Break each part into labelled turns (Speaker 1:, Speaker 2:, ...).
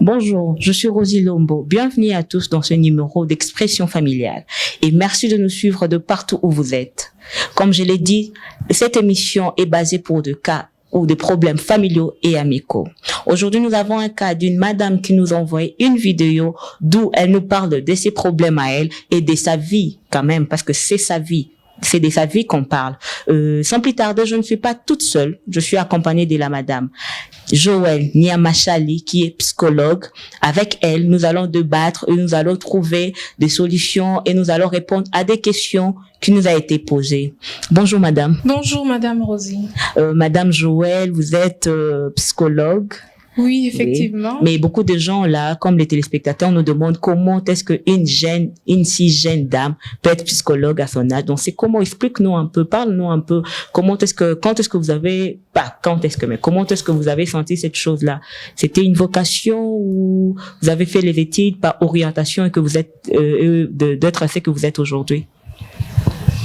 Speaker 1: Bonjour, je suis Rosie Lombo. Bienvenue à tous dans ce numéro d'Expression familiale et merci de nous suivre de partout où vous êtes. Comme je l'ai dit, cette émission est basée pour des cas ou des problèmes familiaux et amicaux. Aujourd'hui, nous avons un cas d'une madame qui nous a envoyé une vidéo d'où elle nous parle de ses problèmes à elle et de sa vie quand même, parce que c'est sa vie. C'est de sa vie qu'on parle. Sans plus tarder, je ne suis pas toute seule. Je suis accompagnée de la madame Joëlle Niamachali, qui est psychologue. Avec elle, nous allons débattre et nous allons trouver des solutions et nous allons répondre à des questions qui nous a été posées. Bonjour madame.
Speaker 2: Bonjour madame Rosie.
Speaker 1: Madame Joëlle, vous êtes psychologue.
Speaker 2: Oui, effectivement.
Speaker 1: Oui. Mais beaucoup de gens là, comme les téléspectateurs, nous demandent comment est-ce une si jeune dame peut être psychologue à son âge. Donc c'est comment, explique-nous un peu, parle-nous un peu, comment est-ce que vous avez senti cette chose-là? C'était une vocation ou vous avez fait les études par orientation et que vous êtes, d'être assez que vous êtes aujourd'hui?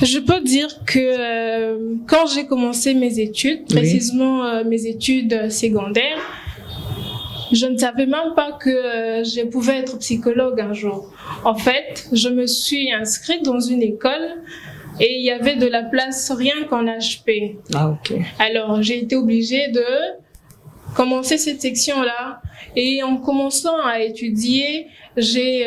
Speaker 2: Je peux dire que quand j'ai commencé mes études, précisément mes études secondaires, je ne savais même pas que je pouvais être psychologue un jour. En fait, je me suis inscrite dans une école et il y avait de la place rien qu'en HP.
Speaker 1: Ah, ok.
Speaker 2: Alors, j'ai été obligée de commencer cette section-là et en commençant à étudier, j'ai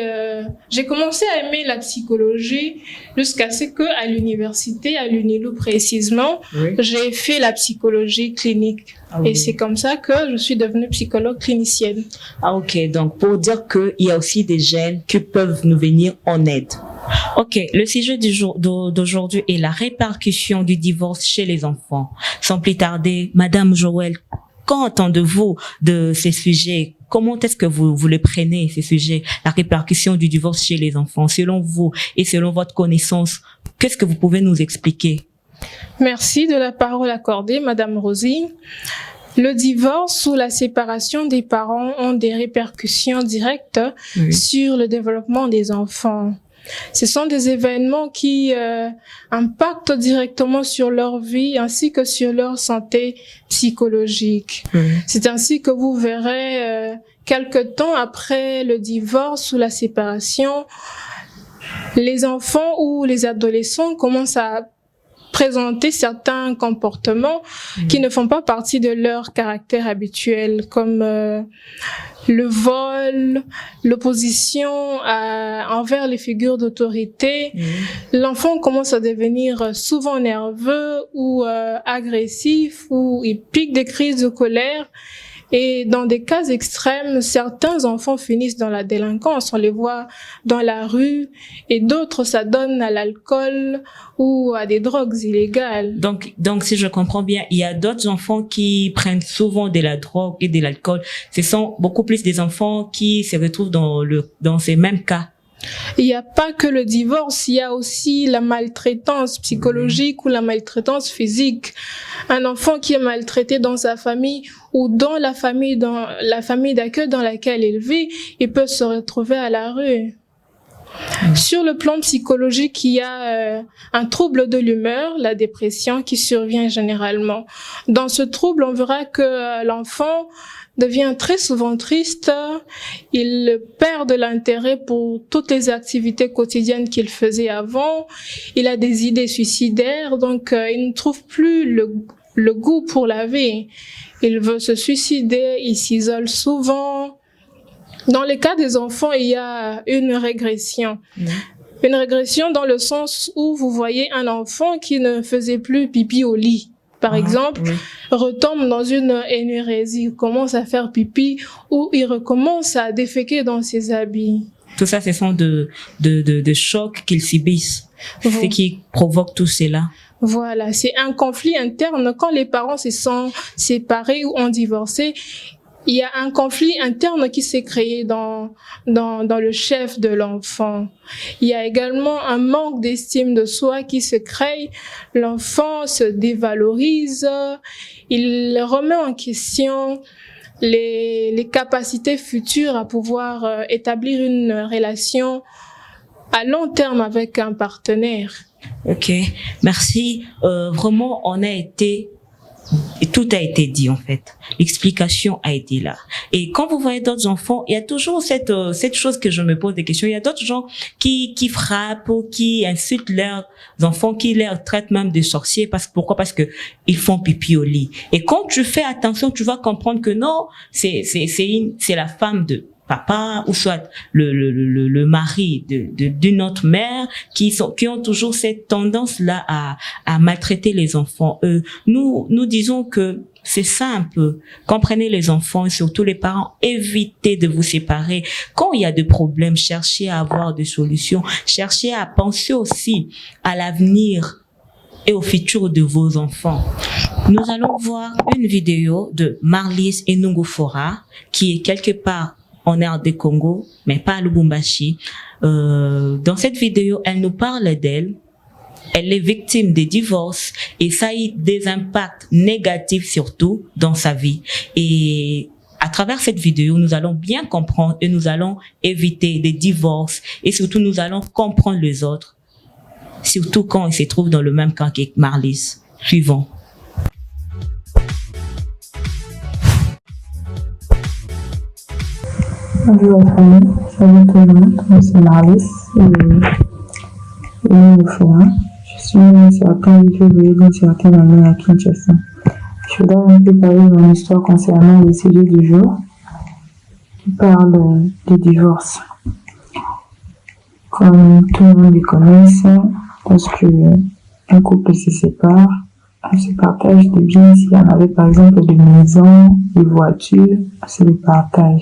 Speaker 2: commencé à aimer la psychologie jusqu'à ce que à l'université, à l'UNILO précisément, j'ai fait la psychologie clinique. Ah, oui. Et c'est comme ça que je suis devenue psychologue clinicienne.
Speaker 1: Ah ok, donc pour dire qu'il y a aussi des jeunes qui peuvent nous venir en aide. Ok, le sujet d'aujourd'hui est la répercussion du divorce chez les enfants. Sans plus tarder, Madame Joëlle, quand entendez-vous de ces sujets? Comment est-ce que vous les prenez, ces sujets, la répercussion du divorce chez les enfants? Selon vous et selon votre connaissance, qu'est-ce que vous pouvez nous expliquer?
Speaker 2: Merci de la parole accordée, Madame Rosie. Le divorce ou la séparation des parents ont des répercussions directes sur le développement des enfants. Ce sont des événements qui impactent directement sur leur vie ainsi que sur leur santé psychologique. C'est ainsi que vous verrez quelque temps après le divorce ou la séparation, les enfants ou les adolescents commencent à présenter certains comportements qui ne font pas partie de leur caractère habituel, comme le vol, l'opposition envers les figures d'autorité. L'enfant commence à devenir souvent nerveux ou agressif, ou il pique des crises de colère. Et dans des cas extrêmes, certains enfants finissent dans la délinquance, on les voit dans la rue, et d'autres s'adonnent à l'alcool ou à des drogues illégales.
Speaker 1: Donc, si je comprends bien, il y a d'autres enfants qui prennent souvent de la drogue et de l'alcool. Ce sont beaucoup plus des enfants qui se retrouvent dans ces mêmes cas.
Speaker 2: Il n'y a pas que le divorce, il y a aussi la maltraitance psychologique ou la maltraitance physique. Un enfant qui est maltraité dans sa famille ou dans la famille d'accueil dans laquelle il vit, il peut se retrouver à la rue. Sur le plan psychologique, il y a un trouble de l'humeur, la dépression, qui survient généralement. Dans ce trouble, on verra que l'enfant devient très souvent triste, il perd de l'intérêt pour toutes les activités quotidiennes qu'il faisait avant, il a des idées suicidaires, donc il ne trouve plus le goût pour la vie. Il veut se suicider, il s'isole souvent. Dans les cas des enfants, il y a une régression. Une régression dans le sens où vous voyez un enfant qui ne faisait plus pipi au lit, par exemple, retombe dans une énurésie, il commence à faire pipi ou il recommence à déféquer dans ses habits.
Speaker 1: Tout ça, ce sont de chocs qu'ils subissent, ce qui provoque tout cela.
Speaker 2: Voilà, c'est un conflit interne. Quand les parents se sont séparés ou ont divorcé, il y a un conflit interne qui s'est créé dans le chef de l'enfant. Il y a également un manque d'estime de soi qui se crée. L'enfant se dévalorise. Il remet en question les capacités futures à pouvoir établir une relation à long terme avec un partenaire.
Speaker 1: Ok, merci. Vraiment, on a été Et tout a été dit en fait. L'explication a été là. Et quand vous voyez d'autres enfants, il y a toujours cette chose que je me pose des questions. Il y a d'autres gens qui frappent ou qui insultent leurs enfants, qui les traitent même de sorciers. Pourquoi? Parce que ils font pipi au lit. Et quand tu fais attention, tu vas comprendre que non, c'est la femme de papa ou soit le mari d'une autre mère qui ont toujours cette tendance là à maltraiter les enfants. Nous disons que c'est simple. Comprenez les enfants et surtout les parents. Évitez de vous séparer. Quand il y a des problèmes, cherchez à avoir des solutions. Cherchez à penser aussi à l'avenir et au futur de vos enfants. Nous allons voir une vidéo de Marlys Enungufora qui est quelque part en RD Congo, mais pas à Lubumbashi. Dans cette vidéo, elle nous parle d'elle. Elle est victime des divorces et ça a eu des impacts négatifs surtout dans sa vie. Et à travers cette vidéo, nous allons bien comprendre et nous allons éviter des divorces et surtout nous allons comprendre les autres, surtout quand ils se trouvent dans le même camp que Marlys. Suivons.
Speaker 3: Bonjour la famille, salut tout le monde, moi c'est Marlys et Enungufora. Je suis née sur la 15 février d'une certaine année à Kinshasa. Je voudrais un peu parler de mon histoire concernant le sujet du jour qui parle du divorce. Comme tout le monde le connaît, lorsque un couple se sépare, on se partage des biens. S'il y en avait par exemple des maisons, des voitures, on se les partage.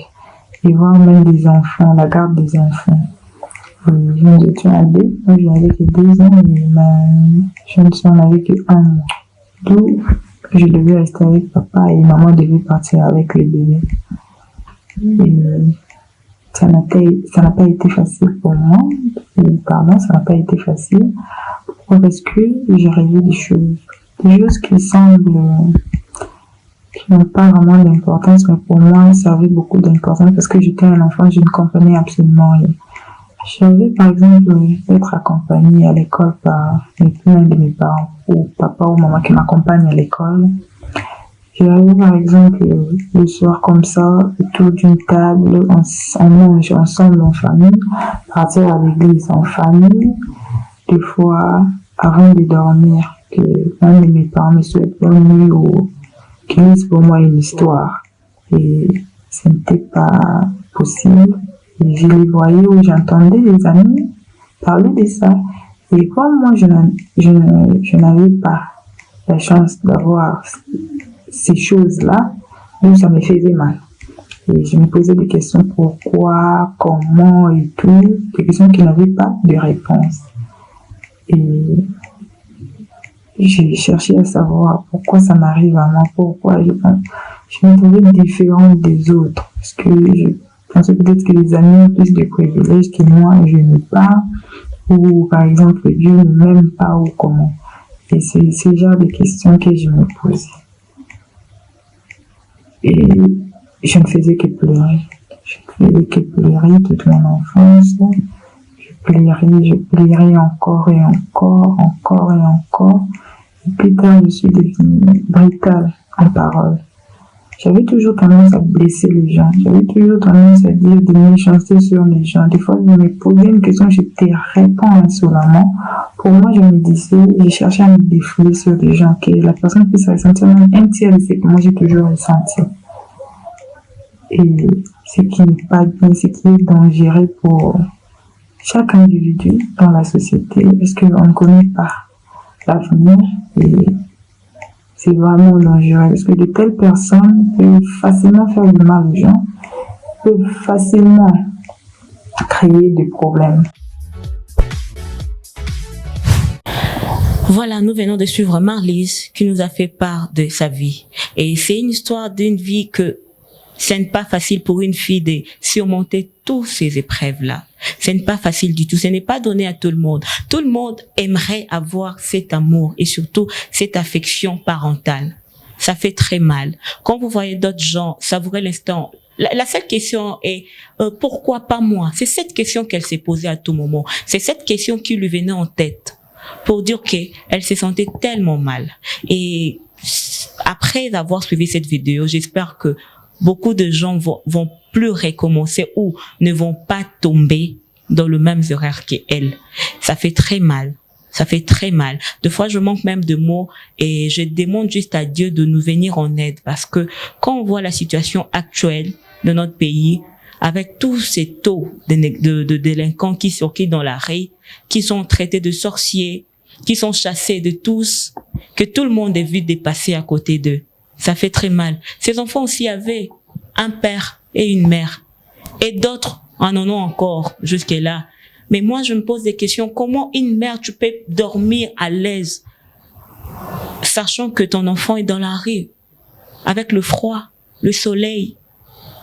Speaker 3: Et voir même des enfants, la garde des enfants. Nous étions à deux, moi je n'avais que 2 ans et ma jeune soeur n'avait que 1 mois. D'où je devais rester avec papa et maman devait partir avec le bébé. Et ça n'a pas été facile pour moi, et pardon, ça n'a pas été facile. Pourquoi? Parce que j'ai rêvé des choses qui semblent qui n'ont pas vraiment d'importance, mais pour moi, ça avait beaucoup d'importance parce que j'étais un enfant, je ne comprenais absolument rien. J'avais par exemple être accompagnée à l'école par l'un de mes parents, ou papa ou maman qui m'accompagne à l'école. J'avais par exemple le soir comme ça, autour d'une table, on mange ensemble en famille, partir à l'église en famille, des fois avant de dormir, que l'un de mes parents me souhaite bonne nuit ou qui lise pour moi une histoire. Et ce n'était pas possible. Et je les voyais ou j'entendais les amis parler de ça. Et comme moi, je n'avais pas la chance d'avoir ces choses-là, donc ça me faisait mal. Et je me posais des questions pourquoi, comment et tout, des questions qui n'avaient pas de réponse. Et j'ai cherché à savoir pourquoi ça m'arrive à moi, pourquoi je me trouvais différente des autres. Parce que je pensais peut-être que les amis ont plus de privilèges que moi, je n'ai pas. Ou par exemple, Dieu ne m'aime pas ou comment. Et c'est ce genre de questions que je me posais. Et je ne faisais que pleurer. Je ne faisais que pleurer toute mon enfance. Je pleurais encore et encore, encore et encore. Et plus tard, je suis devenue brutale en parole. J'avais toujours tendance à blesser les gens. J'avais toujours tendance à dire des méchancetés sur les gens. Des fois, je me posais une question, je te réponds insolemment. Pour moi, je me disais, je cherchais à me défouler sur des gens, que la personne puisse ressentir même un tiers de ce que moi j'ai toujours ressenti. Et ce qui n'est pas bien, ce qui est dangereux pour chaque individu dans la société, parce qu'on ne connaît pas l'avenir et c'est vraiment dangereux parce que de telles personnes peuvent facilement faire du mal aux gens, peuvent facilement créer des problèmes.
Speaker 1: Voilà, nous venons de suivre Marlys qui nous a fait part de sa vie. Et c'est une histoire d'une vie que ce n'est pas facile pour une fille de surmonter toutes ces épreuves-là. Ce n'est pas facile du tout. Ce n'est pas donné à tout le monde. Tout le monde aimerait avoir cet amour et surtout cette affection parentale. Ça fait très mal. Quand vous voyez d'autres gens savourer l'instant, la seule question est pourquoi pas moi? C'est cette question qu'elle s'est posée à tout moment. C'est cette question qui lui venait en tête pour dire qu'elle se sentait tellement mal. Et après avoir suivi cette vidéo, j'espère que beaucoup de gens vont plus recommencer ou ne vont pas tomber dans le même erreur qu'elle. Ça fait très mal. Ça fait très mal. Des fois, je manque même de mots et je demande juste à Dieu de nous venir en aide parce que quand on voit la situation actuelle de notre pays, avec tous ces taux de délinquants qui circulent dans la rue, qui sont traités de sorciers, qui sont chassés de tous, que tout le monde est vu dépasser à côté d'eux. Ça fait très mal. Ces enfants aussi avaient un père et une mère. Et d'autres en ont encore jusque-là. Mais moi, je me pose des questions. Comment une mère, tu peux dormir à l'aise, sachant que ton enfant est dans la rue, avec le froid, le soleil,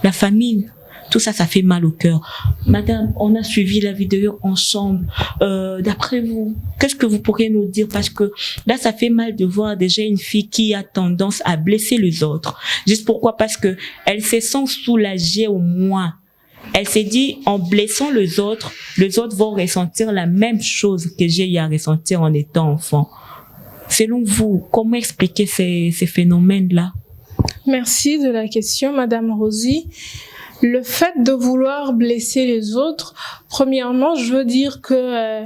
Speaker 1: la famine? Tout ça, ça fait mal au cœur. Madame, on a suivi la vidéo ensemble. D'après vous, qu'est-ce que vous pourriez nous dire? Parce que là, ça fait mal de voir déjà une fille qui a tendance à blesser les autres. Juste pourquoi? Parce que elle se sent soulagée au moins. Elle s'est dit, en blessant les autres vont ressentir la même chose que j'ai eu à ressentir en étant enfant. Selon vous, comment expliquer ces phénomènes-là?
Speaker 2: Merci de la question, Madame Rosie. Le fait de vouloir blesser les autres, premièrement, je veux dire que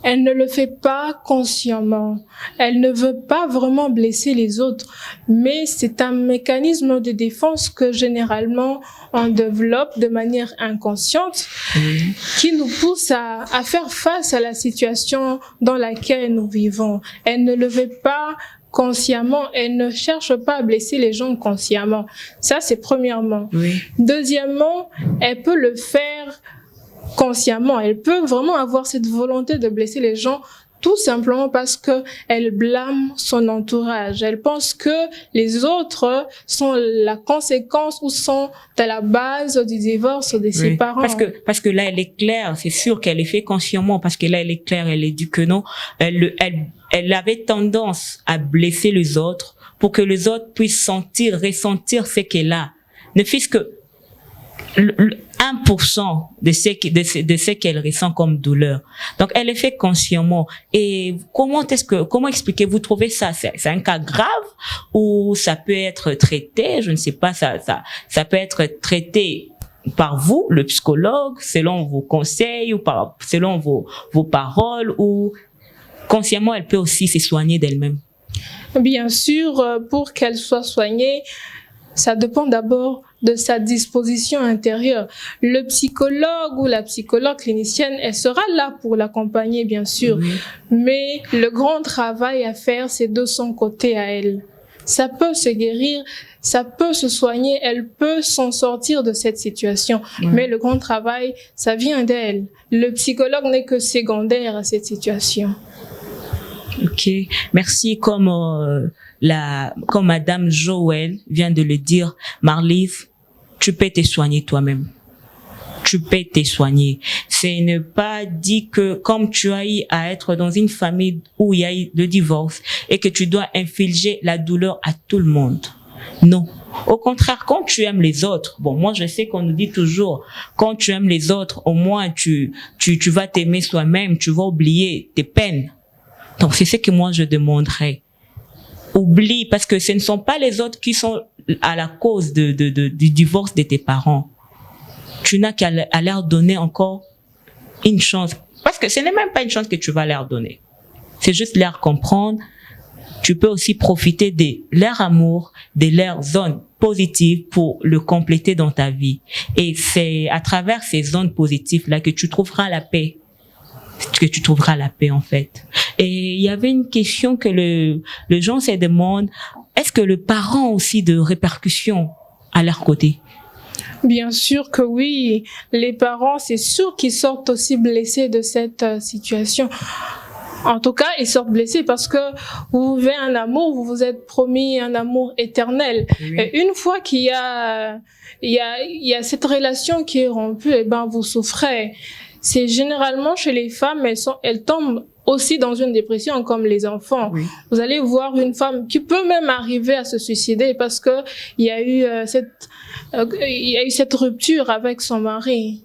Speaker 2: elle ne le fait pas consciemment. Elle ne veut pas vraiment blesser les autres, mais c'est un mécanisme de défense que généralement on développe de manière inconsciente qui nous pousse à faire face à la situation dans laquelle nous vivons. Elle ne le fait pas consciemment, elle ne cherche pas à blesser les gens consciemment. Ça, c'est premièrement. Oui. Deuxièmement, elle peut le faire consciemment. Elle peut vraiment avoir cette volonté de blesser les gens tout simplement parce que elle blâme son entourage. Elle pense que les autres sont la conséquence ou sont à la base du divorce de ses parents.
Speaker 1: Parce que là, elle est claire. C'est sûr qu'elle est fait consciemment parce que là, elle est claire. Elle est dit que non. Elle avait tendance à blesser les autres pour que les autres puissent ressentir ce qu'elle a. Ne fût-ce que 1% de ce qu'elle ressent comme douleur. Donc, elle est fait consciemment. Et comment expliquer? Vous trouvez ça? C'est un cas grave ou ça peut être traité? Je ne sais pas, ça peut être traité par vous, le psychologue, selon vos conseils ou selon vos paroles, ou consciemment, elle peut aussi se soigner d'elle-même?
Speaker 2: Bien sûr, pour qu'elle soit soignée, ça dépend d'abord de sa disposition intérieure. Le psychologue ou la psychologue clinicienne, elle sera là pour l'accompagner, bien sûr. Oui. Mais le grand travail à faire, c'est de son côté à elle. Ça peut se guérir, ça peut se soigner, elle peut s'en sortir de cette situation. Oui. Mais le grand travail, ça vient d'elle. Le psychologue n'est que secondaire à cette situation.
Speaker 1: Ok, merci. Comme Madame Joël vient de le dire, Marlise, tu peux te soigner toi-même. Tu peux te soigner. C'est ne pas dit que comme tu as eu à être dans une famille où il y a eu le divorce et que tu dois infliger la douleur à tout le monde. Non. Au contraire, quand tu aimes les autres, bon, moi je sais qu'on nous dit toujours, quand tu aimes les autres, au moins tu vas t'aimer toi-même, tu vas oublier tes peines. Donc c'est ce que moi je demanderais. Oublie, parce que ce ne sont pas les autres qui sont à la cause du divorce de tes parents. Tu n'as qu'à leur donner encore une chance. Parce que ce n'est même pas une chance que tu vas leur donner. C'est juste leur comprendre. Tu peux aussi profiter de leur amour, de leur zone positive pour le compléter dans ta vie. Et c'est à travers ces zones positives-là que tu trouveras la paix. En fait. Et il y avait une question que les gens se demandent, est-ce que le parent a aussi de répercussions à leur côté?
Speaker 2: Bien sûr que oui. Les parents, c'est sûr qu'ils sortent aussi blessés de cette situation. En tout cas, ils sortent blessés parce que vous vivez un amour, vous vous êtes promis un amour éternel. Oui. Et une fois qu'il y a cette relation qui est rompue, eh ben, vous souffrez. C'est généralement chez les femmes, elles tombent aussi dans une dépression comme les enfants. Oui. Vous allez voir une femme qui peut même arriver à se suicider parce que il y a eu cette rupture avec son mari.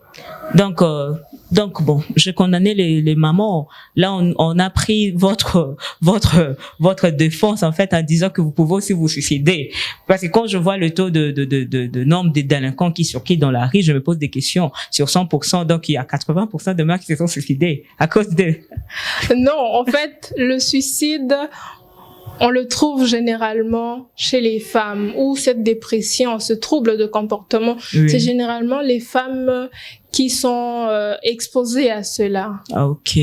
Speaker 1: Donc bon, je condamnais les mamans. Là, on a pris votre défense en fait en disant que vous pouvez aussi vous suicider. Parce que quand je vois le taux de nombre de délinquants qui circulent dans la rue, je me pose des questions. Sur 100%, donc il y a 80% de mères qui se sont suicidées à cause de.
Speaker 2: Non, en fait, le suicide, on le trouve généralement chez les femmes, ou cette dépression, ce trouble de comportement.
Speaker 1: Oui.
Speaker 2: C'est généralement les femmes qui sont exposées à cela.
Speaker 1: Ah, ok.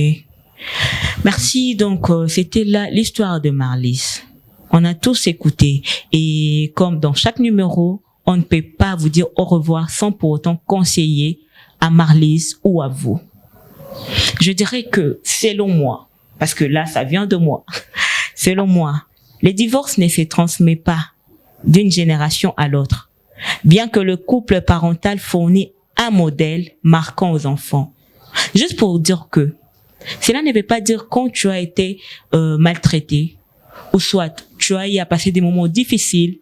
Speaker 1: Merci. Donc, c'était là l'histoire de Marlys. On a tous écouté. Et comme dans chaque numéro, on ne peut pas vous dire au revoir sans pour autant conseiller à Marlys ou à vous. Je dirais que, selon moi, parce que là, ça vient de moi, selon moi, les divorces ne se transmettent pas d'une génération à l'autre, bien que le couple parental fournit un modèle marquant aux enfants. Juste pour dire que cela ne veut pas dire quand tu as été maltraité, ou soit tu as eu à passer des moments difficiles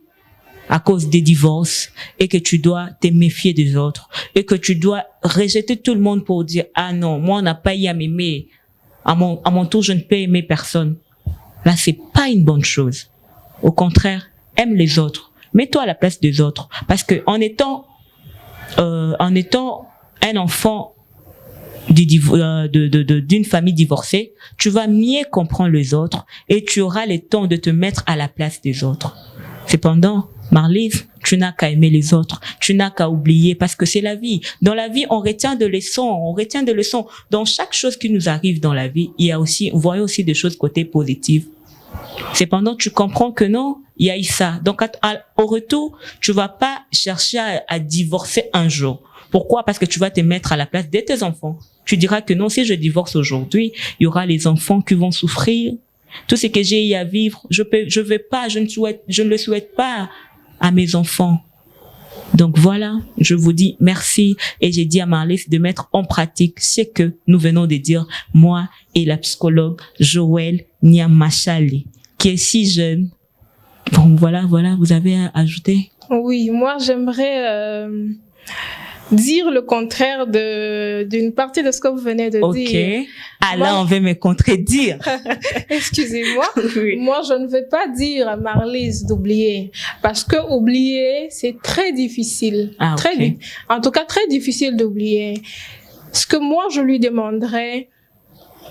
Speaker 1: à cause des divorces et que tu dois te méfier des autres et que tu dois rejeter tout le monde pour dire « Ah non, moi on n'a pas eu à m'aimer, à mon tour je ne peux aimer personne ». Là, c'est pas une bonne chose. Au contraire, aime les autres. Mets-toi à la place des autres. Parce que en étant un enfant d'une famille divorcée, tu vas mieux comprendre les autres et tu auras le temps de te mettre à la place des autres. Cependant, Marlys, tu n'as qu'à aimer les autres, tu n'as qu'à oublier parce que c'est la vie. Dans la vie, on retient des leçons, Dans chaque chose qui nous arrive dans la vie, il y a aussi, voyons aussi des choses côté positif. Cependant, tu comprends que non, il y a eu ça. Donc, au retour, tu vas pas chercher à divorcer un jour. Pourquoi? Parce que tu vas te mettre à la place de tes enfants. Tu diras que non, si je divorce aujourd'hui, il y aura les enfants qui vont souffrir. Tout ce que j'ai eu à vivre, je ne le souhaite pas à mes enfants. Donc voilà, je vous dis merci et j'ai dit à Marlys de mettre en pratique ce que nous venons de dire, moi et la psychologue Joël Nyamachali, qui est si jeune. Bon, voilà, vous avez à ajouter?
Speaker 2: Oui, moi j'aimerais dire le contraire d'une partie de ce que vous venez de dire.
Speaker 1: Ok. Ah là, on veut me contredire.
Speaker 2: Excusez-moi.
Speaker 1: Oui.
Speaker 2: Moi, je ne vais pas dire à Marlys d'oublier. Parce que oublier, c'est très difficile.
Speaker 1: Ah, ok.
Speaker 2: En tout cas, très difficile d'oublier. Ce que moi, je lui demanderais,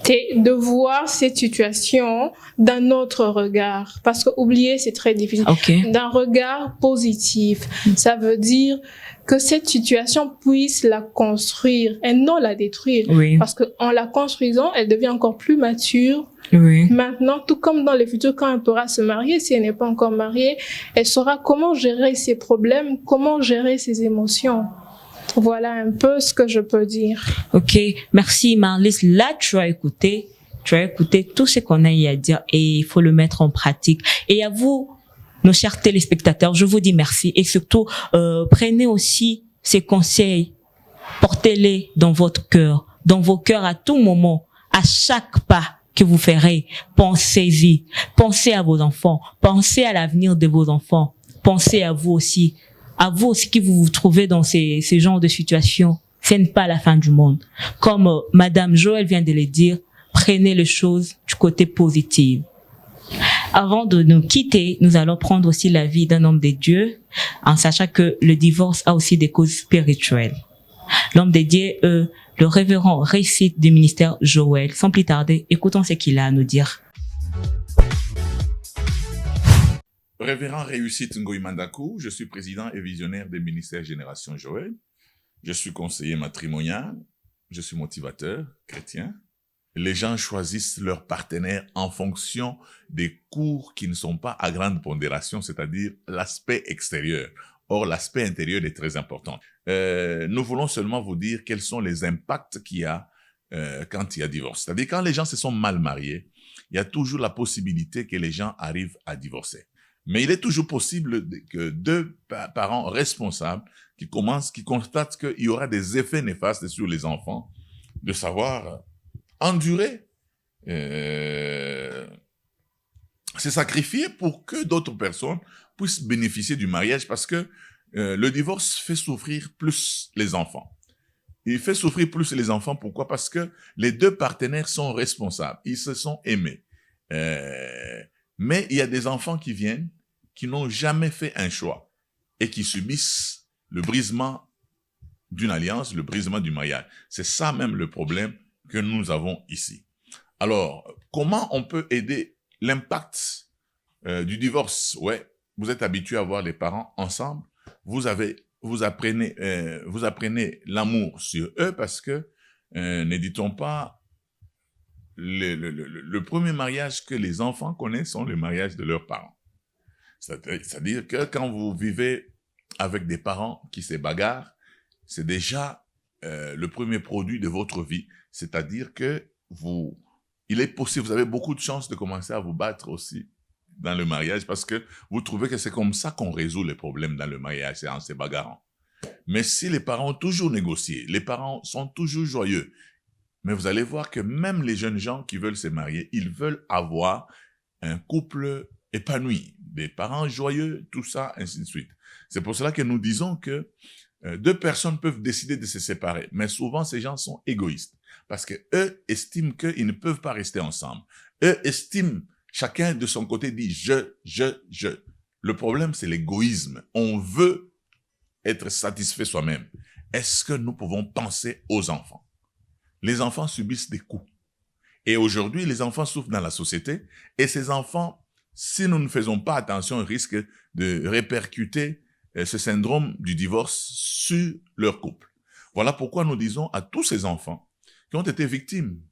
Speaker 2: c'est de voir cette situation d'un autre regard. Parce que oublier, c'est très difficile.
Speaker 1: Ok.
Speaker 2: D'un regard positif. Ça veut dire que cette situation puisse la construire et non la détruire.
Speaker 1: Oui.
Speaker 2: Parce que en la construisant, elle devient encore plus mature.
Speaker 1: Oui.
Speaker 2: Maintenant, tout comme dans le futur, quand elle pourra se marier, si elle n'est pas encore mariée, elle saura comment gérer ses problèmes, comment gérer ses émotions. Voilà un peu ce que je peux dire.
Speaker 1: Ok, merci Marlys. Là, tu as écouté tout ce qu'on a eu à dire et il faut le mettre en pratique. Et à vous, nos chers téléspectateurs, je vous dis merci et surtout, prenez aussi ces conseils, portez-les dans votre cœur, dans vos cœurs à tout moment, à chaque pas que vous ferez. Pensez-y, pensez à vos enfants, pensez à l'avenir de vos enfants, pensez à vous aussi qui vous trouvez dans ces genres de situations. Ce n'est pas la fin du monde. Comme Madame Joël vient de le dire, prenez les choses du côté positif. Avant de nous quitter, nous allons prendre aussi la vie d'un homme de Dieu, en sachant que le divorce a aussi des causes spirituelles. L'homme de Dieu, le révérend récite du ministère Joël. Sans plus tarder, écoutons ce qu'il a à nous dire.
Speaker 4: Révérend Réussite Ngoï Mandakou, je suis président et visionnaire des ministères Génération Joël. Je suis conseiller matrimonial, je suis motivateur chrétien. Les gens choisissent leurs partenaires en fonction des cours qui ne sont pas à grande pondération, c'est-à-dire l'aspect extérieur. Or, l'aspect intérieur est très important. Nous voulons seulement vous dire quels sont les impacts qu'il y a quand il y a divorce. C'est-à-dire quand les gens se sont mal mariés, il y a toujours la possibilité que les gens arrivent à divorcer. Mais il est toujours possible que deux parents responsables qui constatent qu'il y aura des effets néfastes sur les enfants, de savoir endurer, se sacrifier pour que d'autres personnes puissent bénéficier du mariage parce que le divorce fait souffrir plus les enfants. il fait souffrir plus les enfants. Pourquoi? Parce que les deux partenaires sont responsables. Ils se sont aimés. Mais il y a des enfants qui viennent, qui n'ont jamais fait un choix et qui subissent le brisement d'une alliance, le brisement du mariage. C'est ça même le problème que nous avons ici. Alors, comment on peut aider l'impact du divorce? Ouais, vous êtes habitué à voir les parents ensemble. Vous apprenez l'amour sur eux parce que, ne dit-on pas, le premier mariage que les enfants connaissent sont les mariages de leurs parents. C'est-à-dire que quand vous vivez avec des parents qui se bagarrent, c'est déjà le premier produit de votre vie. C'est-à-dire que il est possible, vous avez beaucoup de chances de commencer à vous battre aussi dans le mariage parce que vous trouvez que c'est comme ça qu'on résout les problèmes dans le mariage, c'est en se bagarrant. Mais si les parents ont toujours négocié, les parents sont toujours joyeux, mais vous allez voir que même les jeunes gens qui veulent se marier, ils veulent avoir un couple épanoui, des parents joyeux, tout ça, ainsi de suite. C'est pour cela que nous disons que deux personnes peuvent décider de se séparer, mais souvent ces gens sont égoïstes parce que eux estiment qu'ils ne peuvent pas rester ensemble. Eux estiment, chacun de son côté dit je. Le problème, c'est l'égoïsme. On veut être satisfait soi-même. Est-ce que nous pouvons penser aux enfants? Les enfants subissent des coups. Et aujourd'hui, les enfants souffrent dans la société et ces enfants, si nous ne faisons pas attention, risquent de répercuter ce syndrome du divorce sur leur couple. Voilà pourquoi nous disons à tous ces enfants qui ont été victimes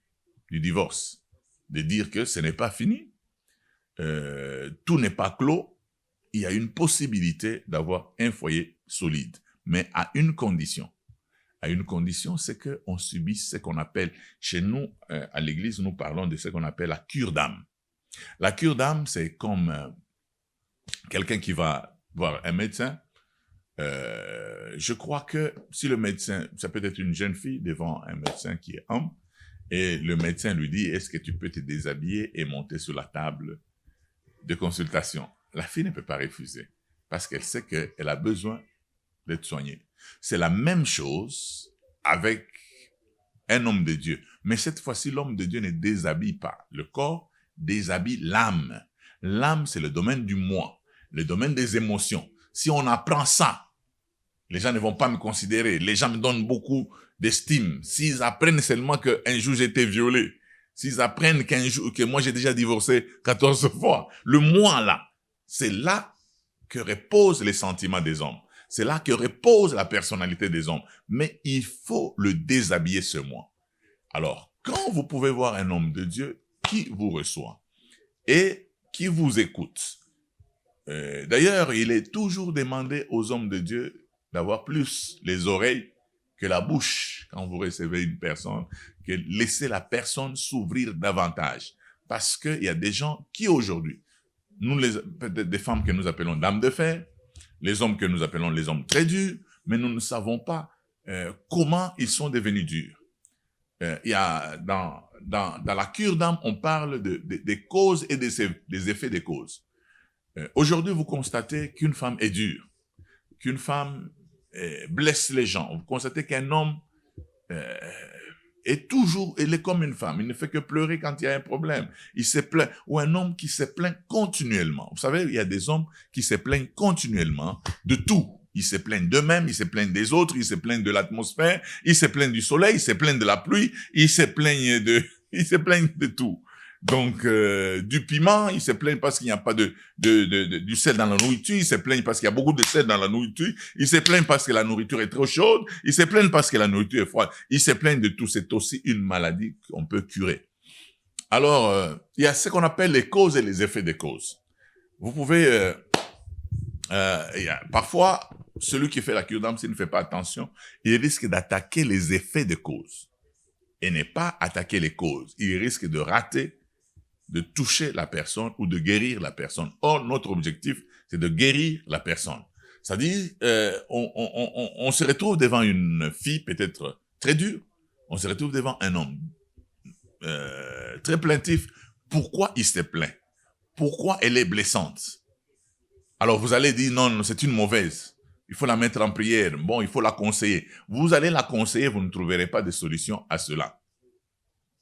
Speaker 4: du divorce de dire que ce n'est pas fini, tout n'est pas clos, il y a une possibilité d'avoir un foyer solide, mais à une condition. À une condition, c'est qu'on subisse ce qu'on appelle, chez nous, à l'église, nous parlons de ce qu'on appelle la cure d'âme. La cure d'âme, c'est comme quelqu'un qui va voir un médecin. Je crois que si le médecin, ça peut être une jeune fille devant un médecin qui est homme, et le médecin lui dit, est-ce que tu peux te déshabiller et monter sur la table de consultation? La fille ne peut pas refuser, parce qu'elle sait qu'elle a besoin d'être soignée. C'est la même chose avec un homme de Dieu. Mais cette fois-ci, l'homme de Dieu ne déshabille pas le corps, déshabille l'âme. L'âme, c'est le domaine du moi, le domaine des émotions. Si on apprend ça, les gens ne vont pas me considérer. Les gens me donnent beaucoup d'estime. S'ils apprennent seulement qu'un jour j'étais violé, s'ils apprennent que moi j'ai déjà divorcé 14 fois, le moi là, c'est là que reposent les sentiments des hommes. C'est là que repose la personnalité des hommes. Mais il faut le déshabiller ce moi. Alors, quand vous pouvez voir un homme de Dieu qui vous reçoit et qui vous écoute, d'ailleurs, il est toujours demandé aux hommes de Dieu d'avoir plus les oreilles que la bouche quand vous recevez une personne, que laisser la personne s'ouvrir davantage. Parce qu'il y a des gens qui aujourd'hui, peut-être des femmes que nous appelons dames de fer, les hommes que nous appelons les hommes très durs, mais nous ne savons pas comment ils sont devenus durs. Il y a dans la cure d'âme, on parle des causes et des effets des causes. Aujourd'hui, vous constatez qu'une femme est dure, qu'une femme blesse les gens. Vous constatez qu'un homme est toujours, il est comme une femme, il ne fait que pleurer quand il y a un problème. Il se plaint, ou un homme qui se plaint continuellement. Vous savez, il y a des hommes qui se plaignent continuellement de tout. Ils se plaignent d'eux-mêmes, ils se plaignent des autres, ils se plaignent de l'atmosphère, ils se plaignent du soleil, ils se plaignent de la pluie, ils se plaignent de tout. Donc, du piment, ils se plaignent parce qu'il n'y a pas du sel dans la nourriture, ils se plaignent parce qu'il y a beaucoup de sel dans la nourriture, ils se plaignent parce que la nourriture est trop chaude, ils se plaignent parce que la nourriture est froide, ils se plaignent de tout. C'est aussi une maladie qu'on peut curer. Alors, il y a ce qu'on appelle les causes et les effets des causes. Vous pouvez, parfois, celui qui fait la cure d'âme, s'il ne fait pas attention, il risque d'attaquer les effets des causes et ne pas attaquer les causes. Il risque de rater, de toucher la personne ou de guérir la personne. Or, notre objectif, c'est de guérir la personne. C'est-à-dire, on se retrouve devant une fille peut-être très dure, on se retrouve devant un homme très plaintif. Pourquoi il se plaint? Pourquoi elle est blessante? Alors, vous allez dire, non, c'est une mauvaise. il faut la mettre en prière. Bon, il faut la conseiller. Vous allez la conseiller, vous ne trouverez pas de solution à cela.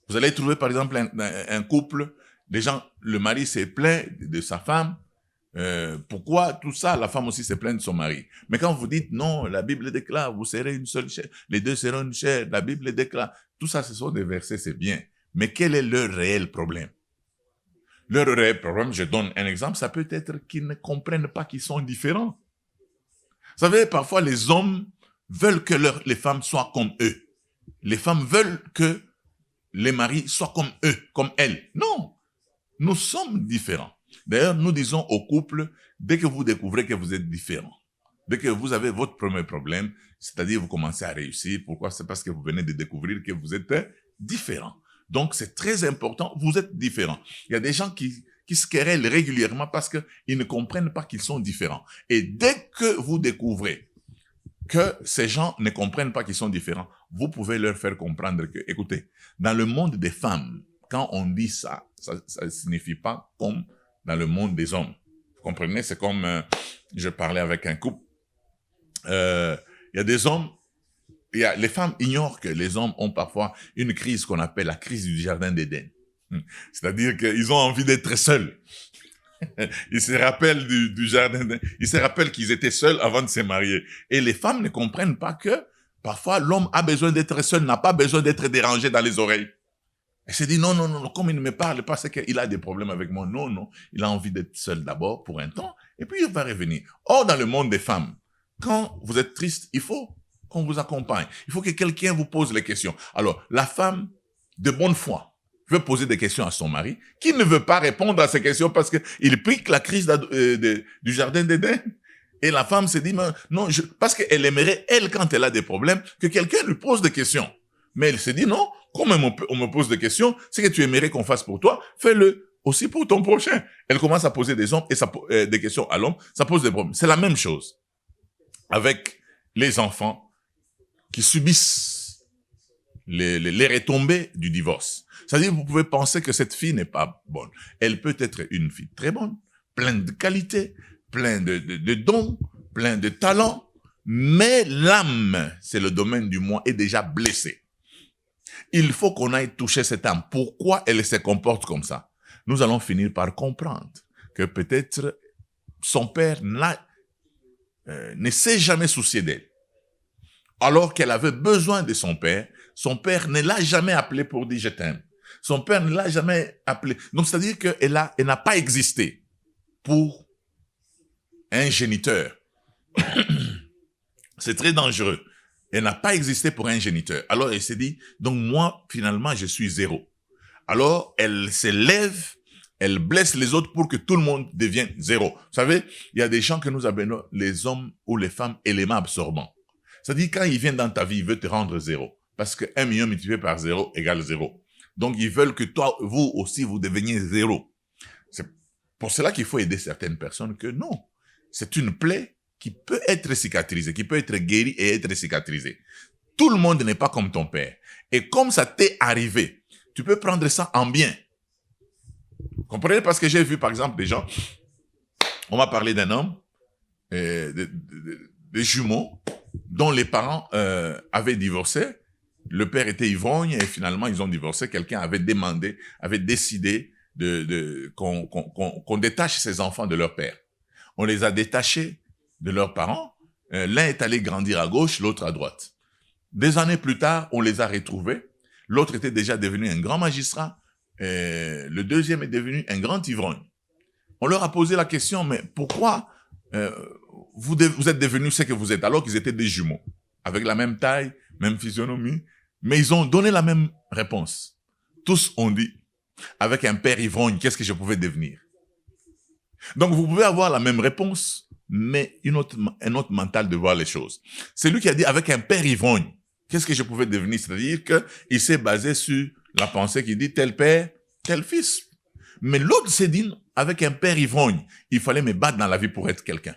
Speaker 4: Vous allez trouver, par exemple, un couple, le mari s'est plaint de sa femme. Pourquoi tout ça? La femme aussi se plaint de son mari. Mais quand vous dites, non, la Bible déclare, vous serez une seule chair, les deux seront une chair, la Bible déclare. Tout ça, ce sont des versets, c'est bien. Mais quel est leur réel problème? Leur réel problème, je donne un exemple, ça peut être qu'ils ne comprennent pas qu'ils sont différents. Vous savez, parfois, les hommes veulent que les femmes soient comme eux. Les femmes veulent que les maris soient comme eux, comme elles. Non, nous sommes différents. D'ailleurs, nous disons au couple, dès que vous découvrez que vous êtes différents, dès que vous avez votre premier problème, c'est-à-dire vous commencez à réussir, pourquoi? C'est parce que vous venez de découvrir que vous êtes différents. Donc, c'est très important, vous êtes différents. Il y a des gens qui se querellent régulièrement parce qu'ils ne comprennent pas qu'ils sont différents. Et dès que vous découvrez que ces gens ne comprennent pas qu'ils sont différents, vous pouvez leur faire comprendre que, écoutez, dans le monde des femmes, quand on dit ça ne signifie pas comme dans le monde des hommes. Vous comprenez? C'est comme, je parlais avec un couple, il y a des hommes, les femmes ignorent que les hommes ont parfois une crise qu'on appelle la crise du jardin d'Éden. C'est-à-dire qu'ils ont envie d'être seuls. Ils se rappellent du jardin d'Éden. Ils se rappellent qu'ils étaient seuls avant de se marier. Et les femmes ne comprennent pas que parfois l'homme a besoin d'être seul, n'a pas besoin d'être dérangé dans les oreilles. Elle se dit non, comme il ne me parle pas, c'est qu'il a des problèmes avec moi. Non, il a envie d'être seul d'abord pour un temps, et puis il va revenir. Or, dans le monde des femmes, quand vous êtes triste, il faut qu'on vous accompagne. Il faut que quelqu'un vous pose les questions. Alors, la femme de bonne foi veut poser des questions à son mari, qui ne veut pas répondre à ces questions parce qu'il pique la crise du jardin d'Éden. Et la femme se dit, non, parce qu'elle aimerait, elle, quand elle a des problèmes, que quelqu'un lui pose des questions. Mais elle se dit, non, comme on me pose des questions, c'est que tu aimerais qu'on fasse pour toi, fais-le aussi pour ton prochain. Elle commence à poser des questions à l'homme, ça pose des problèmes. C'est la même chose avec les enfants qui subissent les retombées du divorce. C'est-à-dire, vous pouvez penser que cette fille n'est pas bonne. Elle peut être une fille très bonne, pleine de qualités, pleine de dons, pleine de talents, mais l'âme, c'est le domaine du moi, est déjà blessée. Il faut qu'on aille toucher cette âme. Pourquoi elle se comporte comme ça? Nous allons finir par comprendre que peut-être son père ne s'est jamais soucié d'elle. Alors qu'elle avait besoin de son père ne l'a jamais appelé pour dire « je t'aime ». Son père ne l'a jamais appelé. Donc, c'est-à-dire qu'elle n'a pas existé pour un géniteur. C'est très dangereux. Elle n'a pas existé pour un géniteur. Alors, elle s'est dit, donc moi, finalement, je suis zéro. Alors, elle se lève, elle blesse les autres pour que tout le monde devienne zéro. Vous savez, il y a des gens que nous appelons les hommes ou les femmes éléments absorbants. C'est-à-dire, quand ils viennent dans ta vie, ils veulent te rendre zéro. Parce que 1 million multiplié par 0 égale 0. Donc, ils veulent que toi, vous aussi, vous deveniez zéro. C'est pour cela qu'il faut aider certaines personnes que non. C'est une plaie qui peut être cicatrisée, qui peut être guérie et être cicatrisée. Tout le monde n'est pas comme ton père. Et comme ça t'est arrivé, tu peux prendre ça en bien. Vous comprenez? Parce que j'ai vu, par exemple, des gens, on m'a parlé d'un homme, des jumeaux, dont les parents avaient divorcé. Le père était ivrogne et finalement, ils ont divorcé. Quelqu'un avait décidé qu'on détache ses enfants de leur père. On les a détachés de leurs parents. L'un est allé grandir à gauche, l'autre à droite. Des années plus tard, on les a retrouvés. L'autre était déjà devenu un grand magistrat. Le deuxième est devenu un grand ivrogne. On leur a posé la question, mais pourquoi vous êtes devenus ce que vous êtes, alors qu'ils étaient des jumeaux, avec la même taille, même physionomie, mais ils ont donné la même réponse. Tous ont dit, avec un père ivrogne, qu'est-ce que je pouvais devenir? Donc vous pouvez avoir la même réponse, mais un autre mental de voir les choses. C'est lui qui a dit, avec un père ivrogne, qu'est-ce que je pouvais devenir? C'est-à-dire qu'il s'est basé sur la pensée qui dit, tel père, tel fils. Mais l'autre s'est dit, avec un père ivrogne, il fallait me battre dans la vie pour être quelqu'un.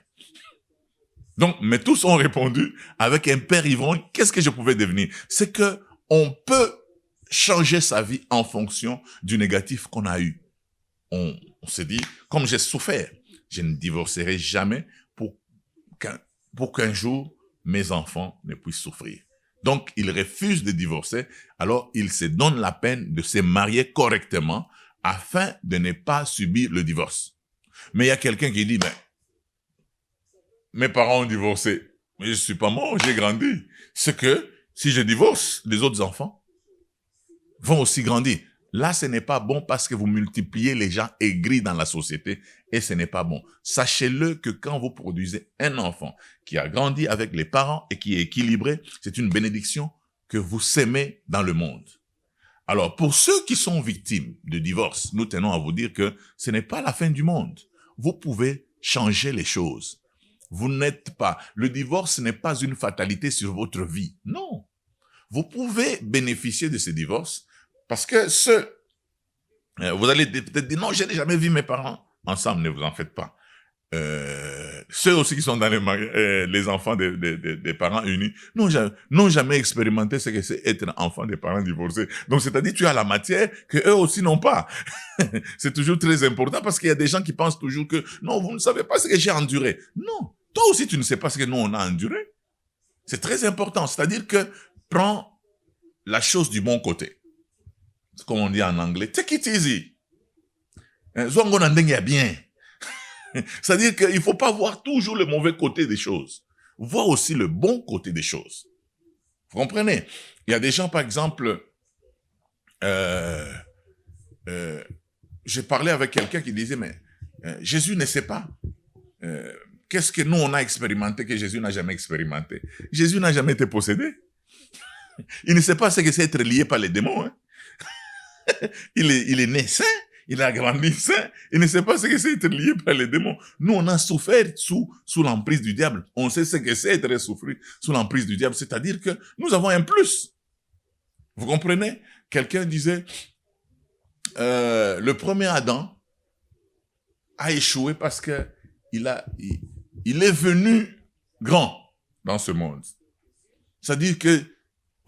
Speaker 4: Donc, mais tous ont répondu, avec un père ivrogne, qu'est-ce que je pouvais devenir? C'est que on peut changer sa vie en fonction du négatif qu'on a eu. On s'est dit, comme j'ai souffert, je ne divorcerai jamais pour pour qu'un jour, mes enfants ne puissent souffrir. Donc, il refuse de divorcer, alors il se donne la peine de se marier correctement afin de ne pas subir le divorce. Mais il y a quelqu'un qui dit, mes parents ont divorcé, mais je suis pas mort, j'ai grandi. C'est que, si je divorce, les autres enfants vont aussi grandir. Là, ce n'est pas bon parce que vous multipliez les gens aigris dans la société et ce n'est pas bon. Sachez-le que quand vous produisez un enfant qui a grandi avec les parents et qui est équilibré, c'est une bénédiction que vous sémez dans le monde. Alors, pour ceux qui sont victimes de divorce, nous tenons à vous dire que ce n'est pas la fin du monde. Vous pouvez changer les choses. Vous n'êtes pas, le divorce n'est pas une fatalité sur votre vie. Non. Vous pouvez bénéficier de ce divorce parce que vous allez peut-être dire, non, je n'ai jamais vu mes parents ensemble, ne vous en faites pas. Ceux aussi qui sont dans les enfants des parents unis n'ont jamais expérimenté ce que c'est être enfant des parents divorcés. Donc, c'est-à-dire, tu as la matière que eux aussi n'ont pas. C'est toujours très important parce qu'il y a des gens qui pensent toujours que, non, vous ne savez pas ce que j'ai enduré. Non. Toi aussi, tu ne sais pas ce que nous, on a enduré. C'est très important. C'est-à-dire que, prends la chose du bon côté. Comme on dit en anglais, take it easy. Bien. C'est-à-dire qu'il ne faut pas voir toujours le mauvais côté des choses. Vois aussi le bon côté des choses. Vous comprenez? Il y a des gens, par exemple, j'ai parlé avec quelqu'un qui disait, mais Jésus ne sait pas. Qu'est-ce que nous, on a expérimenté que Jésus n'a jamais expérimenté? Jésus n'a jamais été possédé. Il ne sait pas ce que c'est être lié par les démons. Hein. Il est né saint, il a grandi saint, il ne sait pas ce que c'est être lié par les démons. Nous, on a souffert sous l'emprise du diable. On sait ce que c'est être souffrir sous l'emprise du diable. C'est-à-dire que nous avons un plus. Vous comprenez? Quelqu'un disait, le premier Adam a échoué parce que il est venu grand dans ce monde. C'est-à-dire que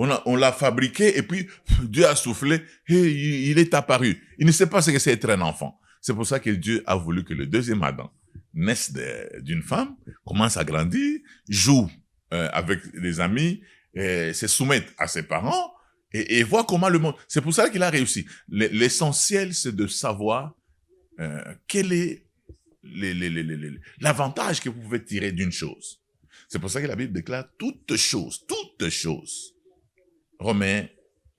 Speaker 4: on l'a fabriqué et puis Dieu a soufflé et il est apparu. Il ne sait pas ce que c'est être un enfant. C'est pour ça que Dieu a voulu que le deuxième Adam naisse d'une femme, commence à grandir, joue avec des amis, se soumette à ses parents et voit comment le monde... C'est pour ça qu'il a réussi. L'essentiel, c'est de savoir quel est l'avantage que vous pouvez tirer d'une chose. C'est pour ça que la Bible déclare toutes choses. Romains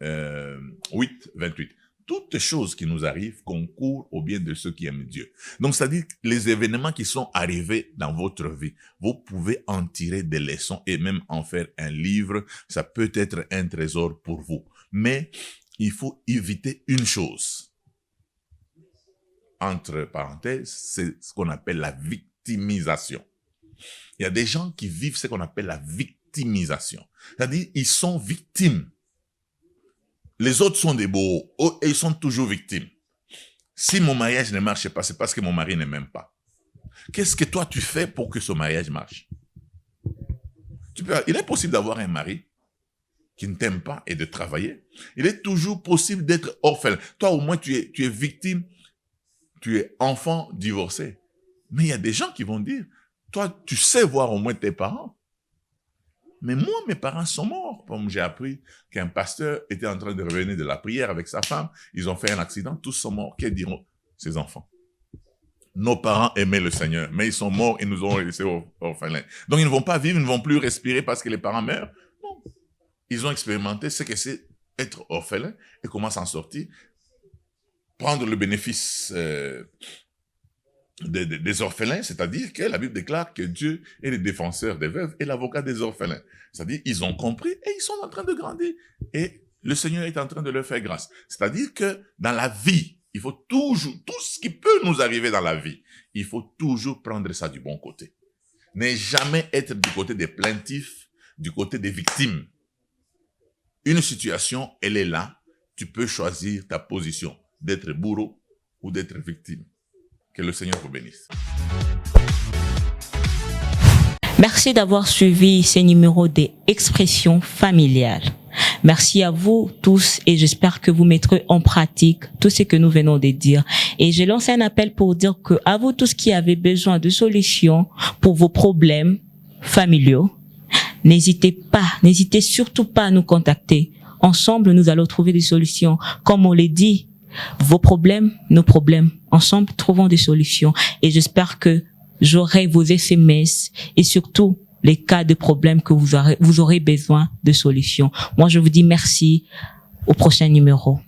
Speaker 4: 8, 28. Toutes choses qui nous arrivent concourent au bien de ceux qui aiment Dieu. Donc, c'est-à-dire les événements qui sont arrivés dans votre vie, vous pouvez en tirer des leçons et même en faire un livre. Ça peut être un trésor pour vous. Mais il faut éviter une chose. Entre parenthèses, c'est ce qu'on appelle la victimisation. Il y a des gens qui vivent ce qu'on appelle la victimisation. C'est-à-dire, ils sont victimes. Les autres sont des bourreaux et ils sont toujours victimes. Si mon mariage ne marche pas, c'est parce que mon mari ne m'aime pas. Qu'est-ce que toi tu fais pour que ce mariage marche? Il est possible d'avoir un mari qui ne t'aime pas et de travailler. Il est toujours possible d'être orphelin. Toi, au moins, tu es victime, tu es enfant divorcé. Mais il y a des gens qui vont dire, toi, tu sais voir au moins tes parents. Mais moi, mes parents sont morts. Comme j'ai appris qu'un pasteur était en train de revenir de la prière avec sa femme, ils ont fait un accident, tous sont morts. Que diront ces enfants? Nos parents aimaient le Seigneur, mais ils sont morts et nous ont laissés orphelins. Donc ils ne vont pas vivre, ils ne vont plus respirer parce que les parents meurent. Non. Ils ont expérimenté ce que c'est être orphelin et comment s'en sortir. Prendre le bénéfice des orphelins, c'est-à-dire que la Bible déclare que Dieu est le défenseur des veuves et l'avocat des orphelins. C'est-à-dire ils ont compris et ils sont en train de grandir. Et le Seigneur est en train de leur faire grâce. C'est-à-dire que dans la vie, il faut toujours, tout ce qui peut nous arriver dans la vie, il faut toujours prendre ça du bon côté. Ne jamais être du côté des plaintifs, du côté des victimes. Une situation, elle est là. Tu peux choisir ta position d'être bourreau ou d'être victime. Que le Seigneur vous bénisse.
Speaker 1: Merci d'avoir suivi ces numéros des expressions familiales. Merci à vous tous et j'espère que vous mettrez en pratique tout ce que nous venons de dire. Et je lance un appel pour dire que à vous tous qui avez besoin de solutions pour vos problèmes, familiaux, n'hésitez surtout pas à nous contacter. Ensemble, nous allons trouver des solutions. Comme on l'a dit, vos problèmes, nos problèmes. Ensemble, trouvons des solutions. Et j'espère que j'aurai vos SMS et surtout les cas de problèmes que vous aurez besoin de solutions. Moi, je vous dis merci. Au prochain numéro.